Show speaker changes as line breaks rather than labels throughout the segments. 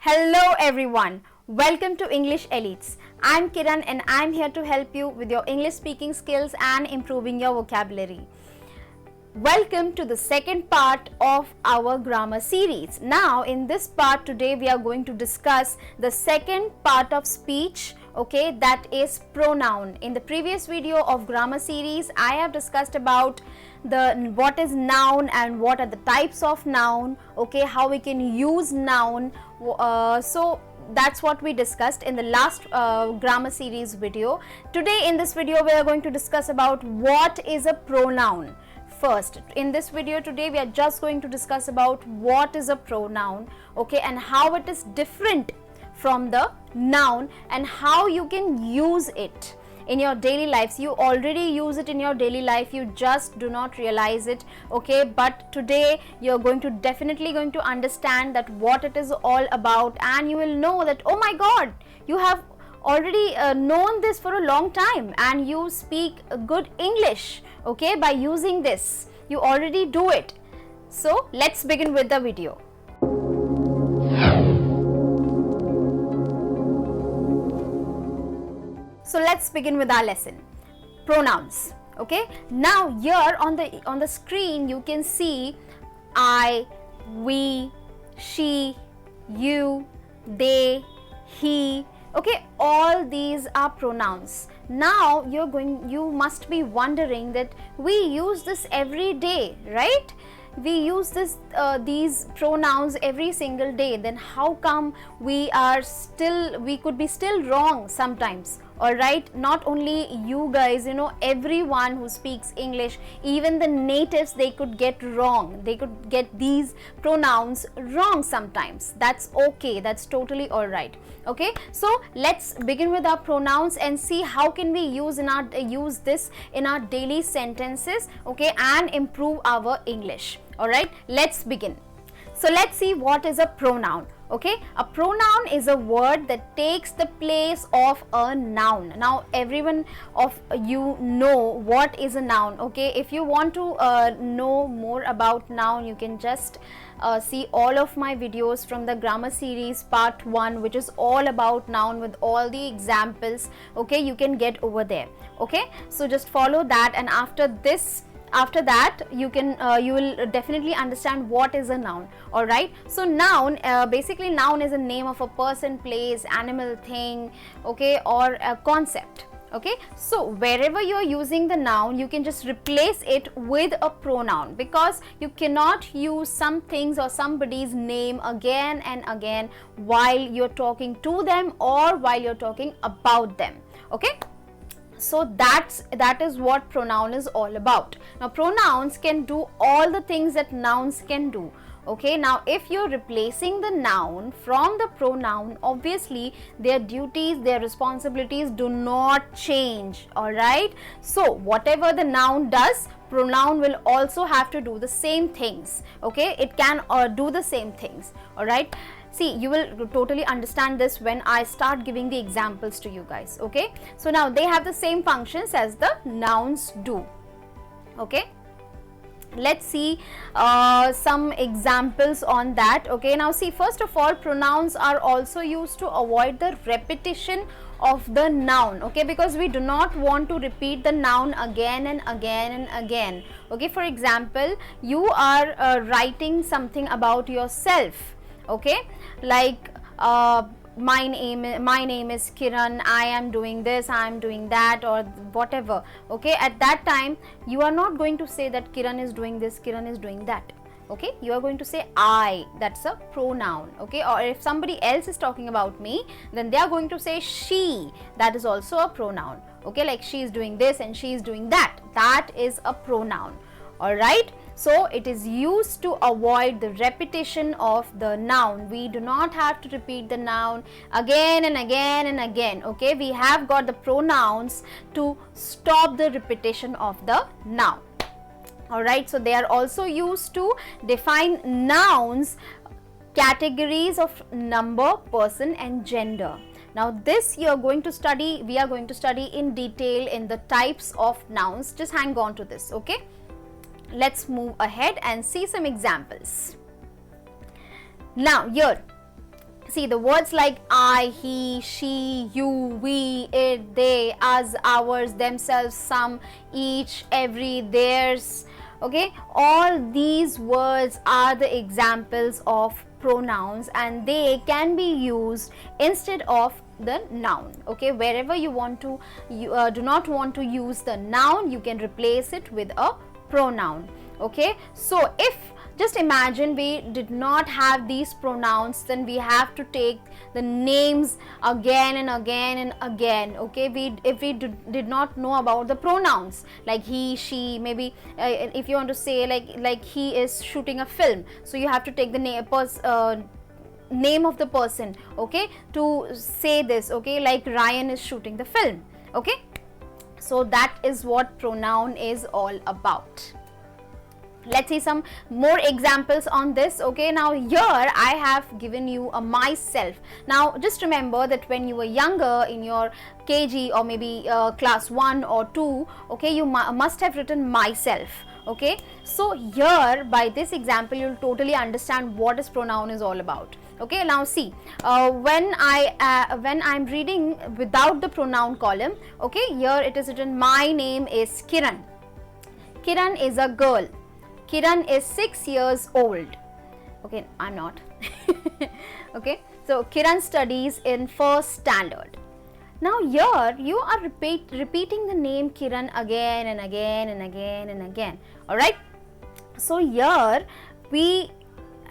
Hello everyone, welcome to English Elites. I'm Kiran and I'm here to help you with your English speaking skills and improving your vocabulary. Welcome to the second part of our grammar series. Now in this part today we are going to discuss the second part of speech, okay, that is pronoun. In the previous video of grammar series I have discussed about what is noun and what are the types of noun, okay, how we can use noun. So that's what we discussed in the last grammar series video. Today in this video we are going to discuss about what is a pronoun. First, in this video today we are just going to discuss about what is a pronoun, okay, and how it is different from the noun and how you can use it in your daily lives. You already use it in your daily life, you just do not realize it, okay, but today you're definitely going to understand that what it is all about, and you will know that, oh my god, you have already known this for a long time and you speak good English, okay, by using this. You already do it. So let's begin with the video. So let's begin with our lesson. Pronouns, okay. Now here on the screen you can see I, we, she, you, they, he, okay, all these are pronouns. Now you must be wondering that we use this every day, right? We use these pronouns every single day, then how come we could be still wrong sometimes? All right, not only you guys, everyone who speaks English, even the natives, they could get wrong. They could get these pronouns wrong sometimes. That's okay, that's totally all right. Okay, so let's begin with our pronouns and see how can we use this in our daily sentences, okay, and improve our English. All right, let's begin. So let's see what is a pronoun. Okay, a pronoun is a word that takes the place of a noun. Now everyone of you know what is a noun, okay. If you want to know more about noun, you can just see all of my videos from the grammar series part 1, which is all about noun with all the examples, okay. You can get over there, okay. So just follow that, and after that you will definitely understand what is a noun. All right, so noun, basically noun is a name of a person, place, animal, thing, okay, or a concept, okay. So wherever you are using the noun, you can just replace it with a pronoun, because you cannot use some things or somebody's name again and again while you're talking to them or while you're talking about them, okay. So that is what pronoun is all about. Now pronouns can do all the things that nouns can do, okay. Now if you're replacing the noun from the pronoun, obviously their duties, their responsibilities do not change. All right, so whatever the noun does, pronoun will also have to do the same things, okay. It can do the same things. All right, see, you will totally understand this when I start giving the examples to you guys, okay. So now they have the same functions as the nouns do, okay. Let's see some examples on that, okay. Now see, first of all, pronouns are also used to avoid the repetition of the noun, okay, because we do not want to repeat the noun again and again and again, okay. For example, you are writing something about yourself, okay, like my name is Kiran, I am doing this, I am doing that, or whatever, okay. At that time you are not going to say that Kiran is doing this, Kiran is doing that, okay. You are going to say I, that's a pronoun, okay. Or if somebody else is talking about me, then they are going to say she, that is also a pronoun, okay. Like she is doing this and she is doing that, that is a pronoun. All right, so it is used to avoid the repetition of the noun. We do not have to repeat the noun again and again and again, okay. We have got the pronouns to stop the repetition of the noun. All right, so they are also used to define nouns, categories of number, person and gender. Now this we are going to study in detail in the types of nouns. Just hang on to this, okay. Let's move ahead and see some examples. Now here See, the words like I, he, she, you, we, it, they, us, ours, themselves, some, each, every, theirs, okay, all these words are the examples of pronouns, and they can be used instead of the noun. Okay, wherever you want to, you do not want to use the noun, you can replace it with a pronoun. Okay, so if just imagine we did not have these pronouns, then we have to take the names again and again and again. Okay, if we did not know about the pronouns like he, she, maybe if you want to say like he is shooting a film, so you have to take the name of the person, okay, to say this, okay, like Ryan is shooting the film. Okay, so that is what pronoun is all about. Let's see some more examples on this. Okay, now here I have given you a myself. Now just remember that when you were younger in your KG or maybe class 1 or 2, okay, you must have written myself. Okay, so here by this example you'll totally understand what this pronoun is all about. Okay, now see, when I'm reading without the pronoun column, okay, here it is written my name is Kiran. Kiran is a girl. Kiran is 6 years old. Okay, I'm not. Okay, so Kiran studies in 1st standard. Now here you are repeating the name Kiran again and again and again and again. Alright, so here we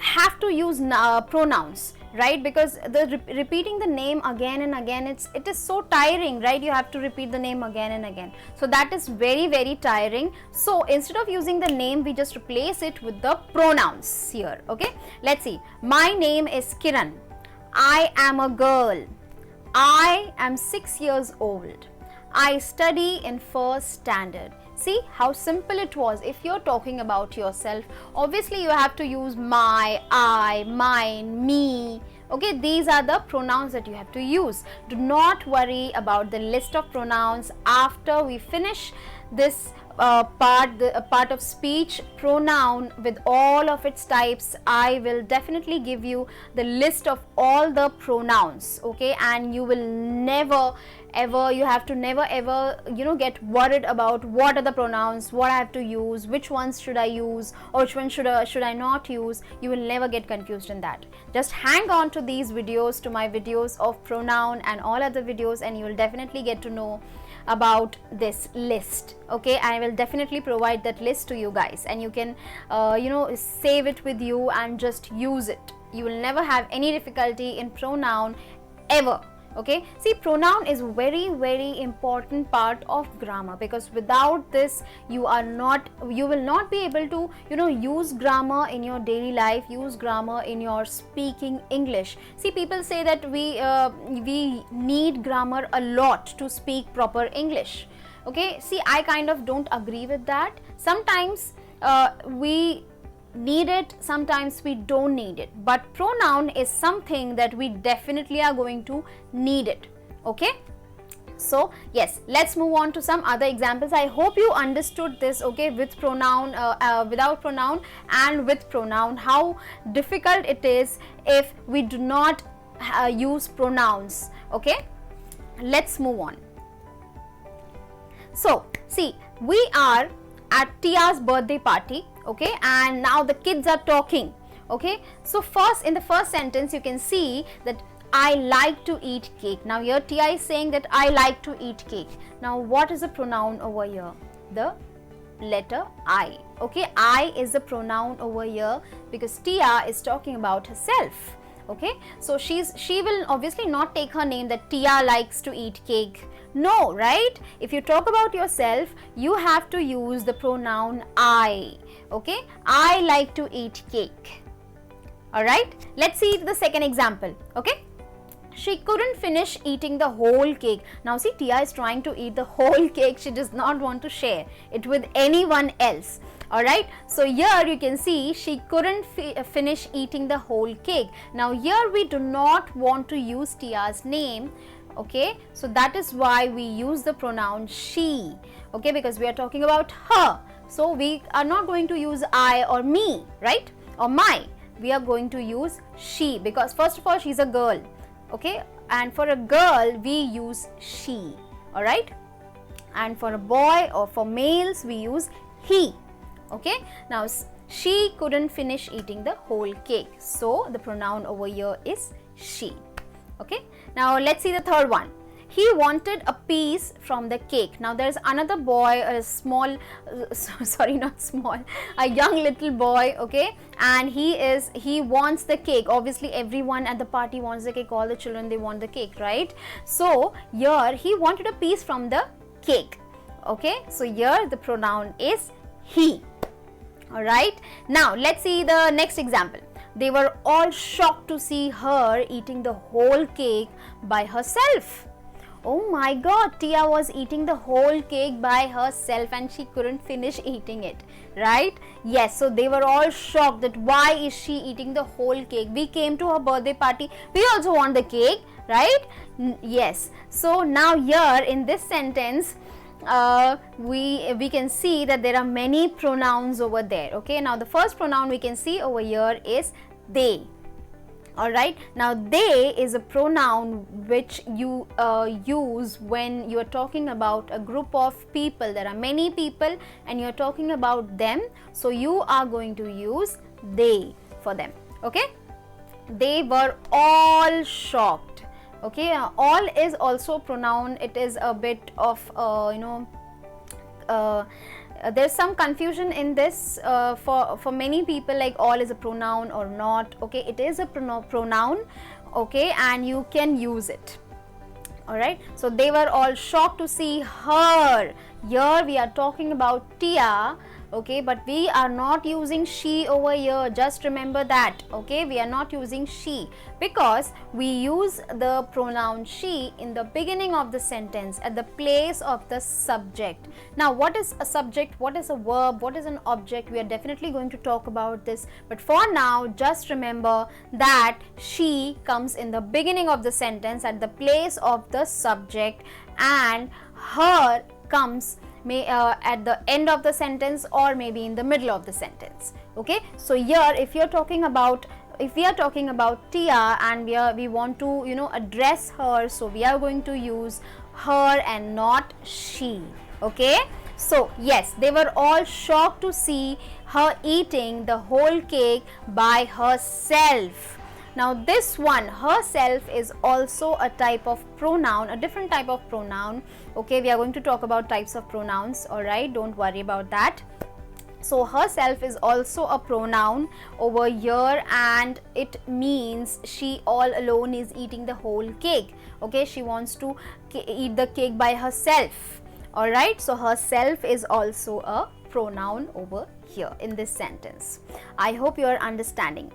have to use pronouns, right, because the repeating the name again and again, it is so tiring, right? You have to repeat the name again and again, so that is very tiring. So instead of using the name, we just replace it with the pronouns here. Okay, let's see. My name is Kiran. I am a girl. I am 6 years old. I study in 1st standard. See how simple it was. If you're talking about yourself, obviously you have to use my, I, mine, me. Okay, these are the pronouns that you have to use. Do not worry about the list of pronouns. After we finish this part of speech pronoun with all of its types, I will definitely give you the list of all the pronouns. Okay, and you will never ever get worried about what are the pronouns, what I have to use, which ones should I use, or which one should I not use. You will never get confused in that. Just hang on to these videos, to my videos of pronoun and all other videos, and you will definitely get to know about this list. Okay, I will definitely provide that list to you guys, and you can save it with you and just use it. You will never have any difficulty in pronoun ever. Okay, see, pronoun is very important part of grammar, because without this you will not be able to use grammar in your daily life, use grammar in your speaking English. See, people say that we need grammar a lot to speak proper English. Okay, see, I kind of don't agree with that. Sometimes we need it, sometimes we don't need it, but pronoun is something that we definitely are going to need it. Okay, so yes, let's move on to some other examples. I hope you understood this. Okay, with pronoun, without pronoun, and with pronoun, how difficult it is if we do not use pronouns. Okay, let's move on. So see, we are at Tia's birthday party. Okay, and now the kids are talking. Okay, so in the first sentence you can see that I like to eat cake. Now here Tia is saying that I like to eat cake. Now what is the pronoun over here? The letter I. Okay, I is the pronoun over here because Tia is talking about herself. Okay, so she will obviously not take her name that Tia likes to eat cake. No, right? If you talk about yourself, you have to use the pronoun I. Okay, I like to eat cake. Alright, let's see the second example. Okay, she couldn't finish eating the whole cake. Now see, Tia is trying to eat the whole cake. She does not want to share it with anyone else. Alright, so here you can see she couldn't finish eating the whole cake. Now here we do not want to use Tia's name. Okay, so that is why we use the pronoun she. Okay, because we are talking about her. So we are not going to use I or me, right, or my. we are going to use she, because first of all she's a girl, okay, and for a girl we use she, alright, and for a boy or for males we use he, okay. Now she couldn't finish eating the whole cake, so the pronoun over here is she, okay. Now let's see the third one. He wanted a piece from the cake. Now there's another boy, a small, sorry, not small, a young little boy, okay, and he wants the cake. Obviously everyone at the party wants the cake, all the children, they want the cake, right? So here he wanted a piece from the cake, okay, so here the pronoun is he, alright. Now let's see the next example. They were all shocked to see her eating the whole cake by herself. Oh my god, Tia was eating the whole cake by herself and she couldn't finish eating it, right? Yes, so they were all shocked that why is she eating the whole cake? We came to her birthday party, we also want the cake, right? Yes, so now here in this sentence, we can see that there are many pronouns over there, okay. Now the first pronoun we can see over here is they. Alright, now they is a pronoun which you use when you are talking about a group of people. There are many people and you are talking about them, so you are going to use they for them, okay. They were all shocked, okay. All is also a pronoun. It is a bit of there's some confusion in this for many people, like all is a pronoun or not, okay. It is a pronoun, okay, and you can use it, alright. So they were all shocked to see her. Here we are talking about Tia, okay, but we are not using she over here, just remember that, okay. We are not using she because we use the pronoun she in the beginning of the sentence at the place of the subject. Now what is a subject, what is a verb, what is an object, we are definitely going to talk about this, but for now just remember that she comes in the beginning of the sentence at the place of the subject, and her comes at the end of the sentence or maybe in the middle of the sentence, okay. So here if we are talking about Tia and we want to address her, so we are going to use her and not she, okay. So yes, they were all shocked to see her eating the whole cake by herself. Now this one, herself, is also a type of pronoun, a different type of pronoun, okay. We are going to talk about types of pronouns, alright, don't worry about that. So herself is also a pronoun over here and it means she all alone is eating the whole cake, okay. She wants to eat the cake by herself, alright. So herself is also a pronoun over here in this sentence. I hope you are understanding.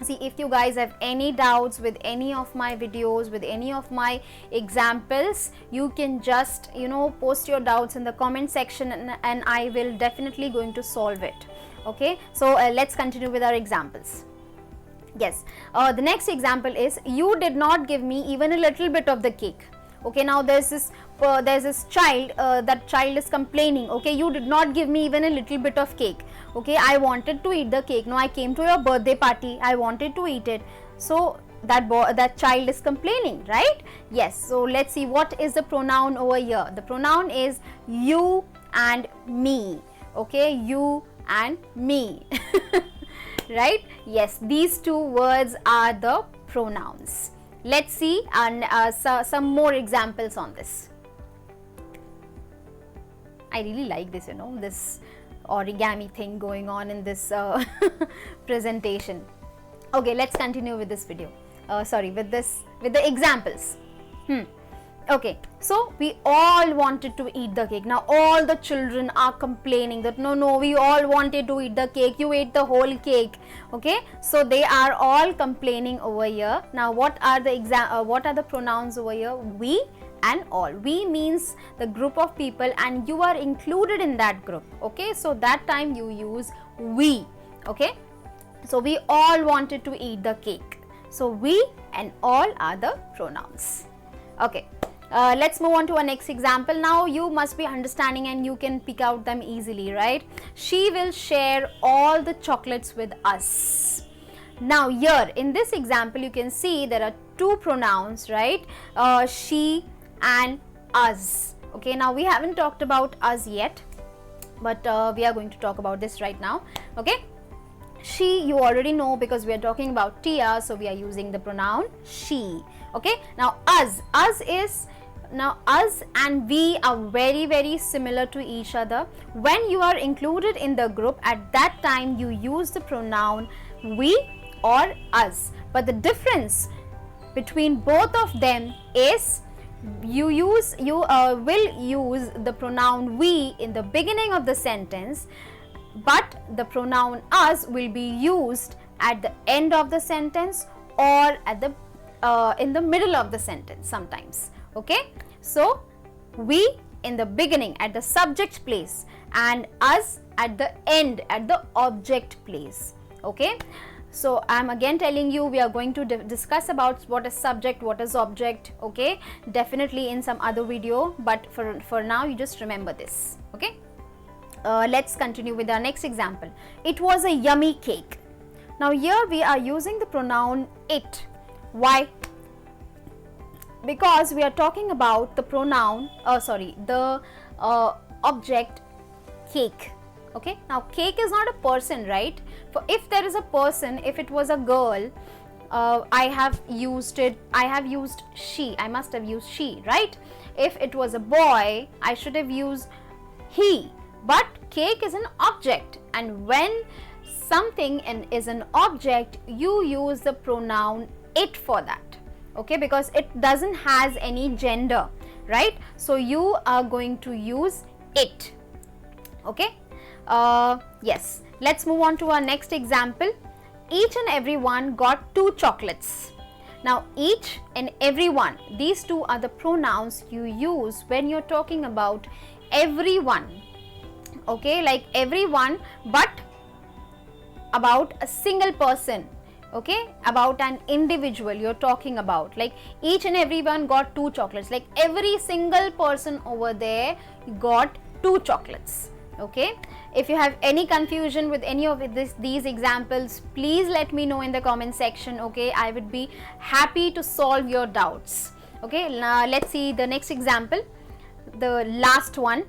See, if you guys have any doubts with any of my videos, with any of my examples, you can just post your doubts in the comment section and I will definitely going to solve it, okay. So let's continue with our examples. Yes, the next example is, you did not give me even a little bit of the cake, okay. Now there's this child, that child is complaining, okay, you did not give me even a little bit of cake, okay. I wanted to eat the cake. Now I came to your birthday party, I wanted to eat it, so that child is complaining, right? Yes, so let's see what is the pronoun over here. The pronoun is you and me, okay, you and me right? Yes, these two words are the pronouns. Let's see some more examples on this. I really like this, this origami thing going on in this presentation. Okay, let's continue with this video. With the examples. Okay, so we all wanted to eat the cake. Now all the children are complaining that no, we all wanted to eat the cake, you ate the whole cake, okay. So they are all complaining over here. Now what are the pronouns over here? We and all. We means the group of people and you are included in that group, okay. So that time you use we, okay. So we all wanted to eat the cake. So we and all are the pronouns, okay. Let's move on to our next example. Now you must be understanding and you can pick out them easily, right? She will share all the chocolates with us. Now here in this example you can see there are two pronouns, right? She and us. Okay, now we haven't talked about us yet, but we are going to talk about this right now. Okay, she you already know because we are talking about Tia, so we are using the pronoun she. Okay, now us and we are very similar to each other. When you are included in the group, at that time you use the pronoun we or us, but the difference between both of them is you will use the pronoun we in the beginning of the sentence, but the pronoun us will be used at the end of the sentence or at the in the middle of the sentence sometimes. Okay, so we in the beginning at the subject place and us at the end at the object place. Okay, so I'm again telling you we are going to discuss about what is subject, what is object. Okay, definitely in some other video, but for now you just remember this. Okay, let's continue with our next example. It was a yummy cake. Now here we are using the pronoun it. Why? Because we are talking about the pronoun the object cake. Okay, now cake is not a person, right? For if there is a person, if it was a girl, I have used she, I must have used she, right? If it was a boy, I should have used he. But cake is an object, and when something is an object, you use the pronoun it for that. Okay, because it doesn't has any gender, right? So you are going to use it. Okay, yes, let's move on to our next example. Each and everyone got 2 chocolates. Now each and everyone, these two are the pronouns you use when you're talking about everyone. Okay, like everyone, but about a single person. Okay, about an individual you're talking about, like each and everyone got 2 chocolates, like every single person over there got 2 chocolates. Okay, if you have any confusion with any of these examples, please let me know in the comment section. Okay, I would be happy to solve your doubts. Okay, now let's see the next example, the last one.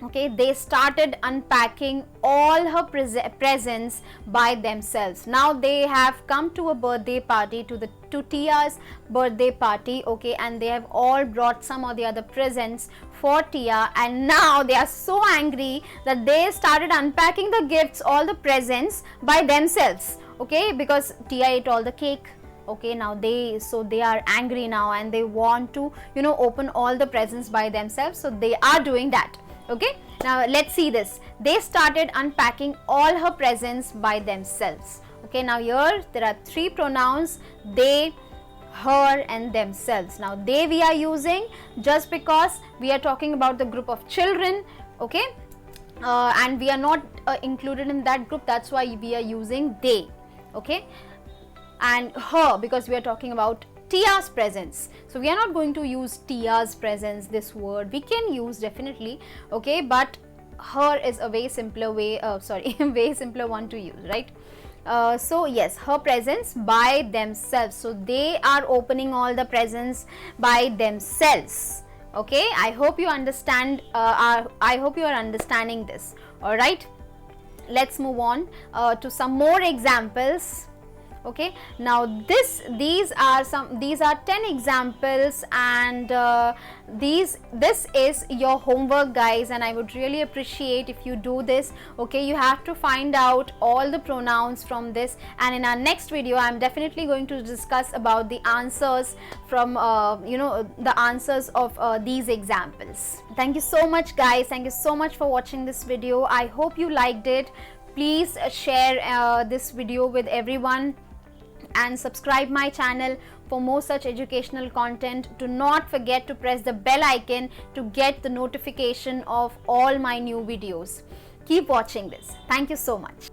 Okay, they started unpacking all her presents by themselves. Now they have come to a birthday party, to Tia's birthday party. Okay, and they have all brought some or the other presents for Tia, and now they are so angry that they started unpacking the gifts, all the presents by themselves. Okay, because Tia ate all the cake. Okay, now they are angry now and they want to open all the presents by themselves, so they are doing that. Okay, now let's see this. They started unpacking all her presents by themselves. Okay, now here there are 3 pronouns, they, her and themselves. Now they we are using just because we are talking about the group of children. Okay, and we are not included in that group, that's why we are using they. Okay, and her because we are talking about Tia's presence. So we are not going to use Tia's presence, this word. We can use definitely, okay, but her is a way simpler way, way simpler one to use, right? So yes, her presents by themselves. So they are opening all the presents by themselves. Okay, I hope you understand. I hope you are understanding this. All right, let's move on to some more examples. Okay, now these are 10 examples, and this is your homework, guys, and I would really appreciate if you do this. Okay, you have to find out all the pronouns from this, and in our next video I'm definitely going to discuss about the answers from the answers of these examples. Thank you so much, guys. Thank you so much for watching this video. I hope you liked it. Please share this video with everyone and subscribe my channel for more such educational content. Do not forget to press the bell icon to get the notification of all my new videos. Keep watching this. Thank you so much.